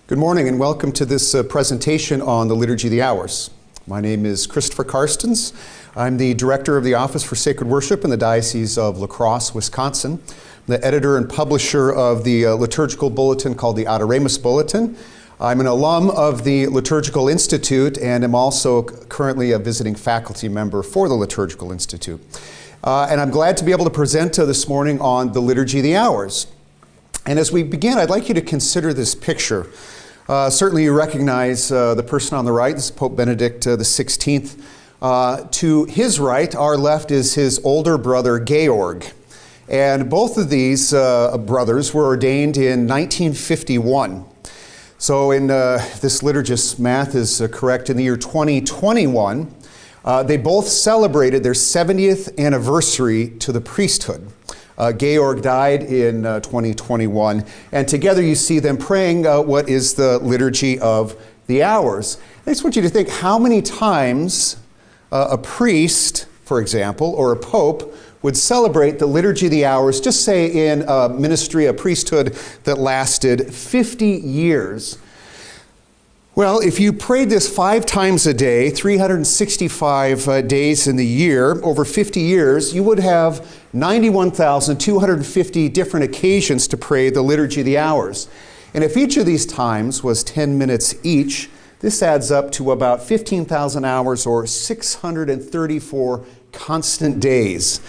Good morning and welcome to this presentation on the Liturgy of the Hours. My name is Christopher Karstens. I'm the Director of the Office for Sacred Worship in the Diocese of La Crosse, Wisconsin. I'm the editor and publisher of the liturgical bulletin called the Adoremus Bulletin. I'm an alum of the Liturgical Institute and am also currently a visiting faculty member for the Liturgical Institute. And I'm glad to be able to present this morning on the Liturgy of the Hours. And as we begin, I'd like you to consider this picture. Certainly you recognize the person on the right. This is Pope Benedict XVI. To his right, our left, is his older brother, Georg. And both of these brothers were ordained in 1951. So in this liturgist's math is correct, in the year 2021, they both celebrated their 70th anniversary to the priesthood. Georg died in 2021, and together you see them praying what is the Liturgy of the Hours. I just want you to think how many times a priest, for example, or a pope would celebrate the Liturgy of the Hours, just say in a ministry, a priesthood that lasted 50 years. Well, if you prayed this 5 times a day, 365 days in the year, over 50 years, you would have 91,250 different occasions to pray the Liturgy of the Hours. And if each of these times was 10 minutes each, this adds up to about 15,000 hours or 634 constant days.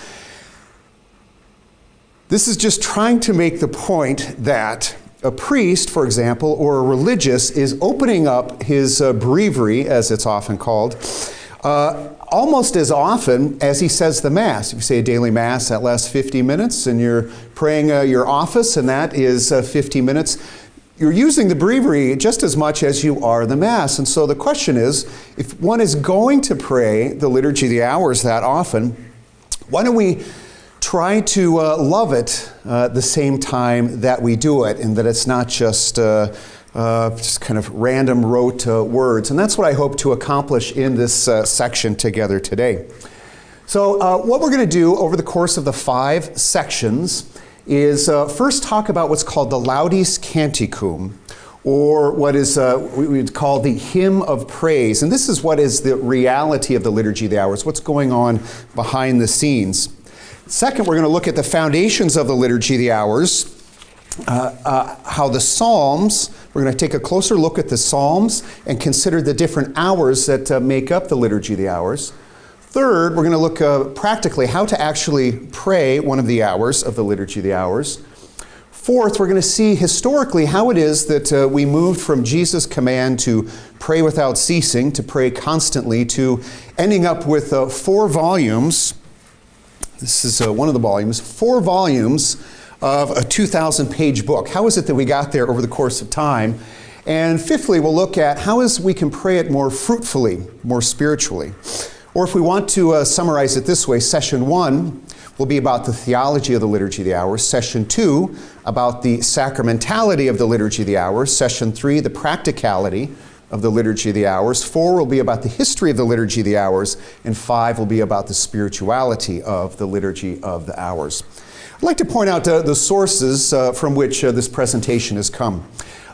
This is just trying to make the point that a priest, for example, or a religious is opening up his breviary, as it's often called, almost as often as he says the Mass. If you say a daily Mass, that lasts 50 minutes, and you're praying your office, and that is 50 minutes. You're using the breviary just as much as you are the Mass. And so the question is, if one is going to pray the Liturgy of the Hours that often, why don't we try to love it the same time that we do it, and that it's not just kind of random rote words. And that's what I hope to accomplish in this section together today. So what we're going to do over the course of the 5 sections is first talk about what's called the Laudes Canticum, or what is we would call the Hymn of Praise. And this is what is the reality of the Liturgy of the Hours, what's going on behind the scenes. Second, we're going to look at the foundations of the Liturgy of the Hours, how the Psalms, we're going to take a closer look at the Psalms and consider the different hours that make up the Liturgy of the Hours. Third, we're going to look practically how to actually pray one of the hours of the Liturgy of the Hours. Fourth, we're going to see historically how it is that we moved from Jesus' command to pray without ceasing, to pray constantly, to ending up with 4 volumes. This is one of the volumes, 4 volumes of a 2,000-page book. How is it that we got there over the course of time? And fifthly, we'll look at how is we can pray it more fruitfully, more spiritually. Or if we want to summarize it this way, session 1 will be about the theology of the Liturgy of the Hours. Session 2, about the sacramentality of the Liturgy of the Hours. Session 3, the practicality of the Liturgy of the Hours. 4 will be about the history of the Liturgy of the Hours, and 5 will be about the spirituality of the Liturgy of the Hours. I'd like to point out the sources from which this presentation has come.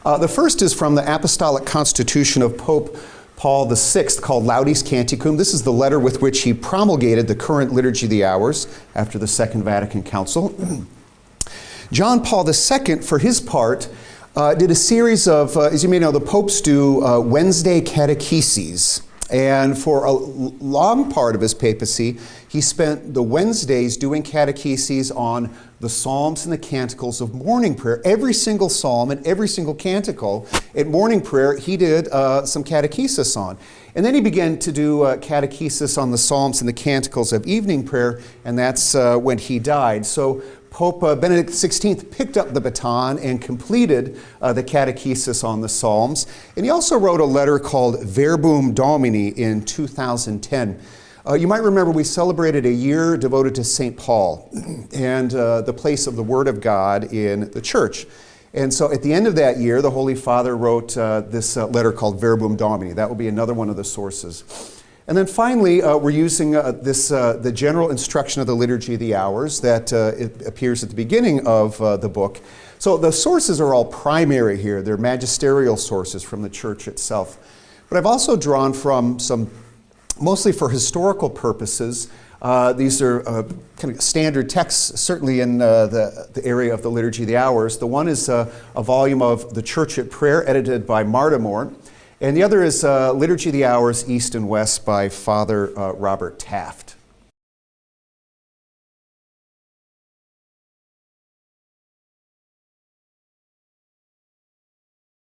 The first is from the Apostolic Constitution of Pope Paul VI, called Laudes Canticum. This is the letter with which he promulgated the current Liturgy of the Hours after the Second Vatican Council. John Paul II, for his part, did a series of, as you may know, the popes do Wednesday catecheses. And for a long part of his papacy, he spent the Wednesdays doing catecheses on the Psalms and the Canticles of morning prayer. Every single psalm and every single canticle at morning prayer, he did some catechesis on. And then he began to do catechesis on the Psalms and the Canticles of evening prayer, and that's when he died. So Pope Benedict XVI picked up the baton and completed the catechesis on the Psalms. And he also wrote a letter called Verbum Domini in 2010. You might remember we celebrated a year devoted to St. Paul and the place of the Word of God in the church. And so at the end of that year, the Holy Father wrote this letter called Verbum Domini. That will be another one of the sources. And then finally, we're using the general instruction of the Liturgy of the Hours that it appears at the beginning of the book So the sources are all primary here. They're magisterial sources from the church itself. But I've also drawn from some, mostly for historical purposes. These are kind of standard texts, certainly in the area of the Liturgy of the Hours. The one is a volume of The Church at Prayer, edited by Martimore. And the other is Liturgy of the Hours, East and West, by Father Robert Taft.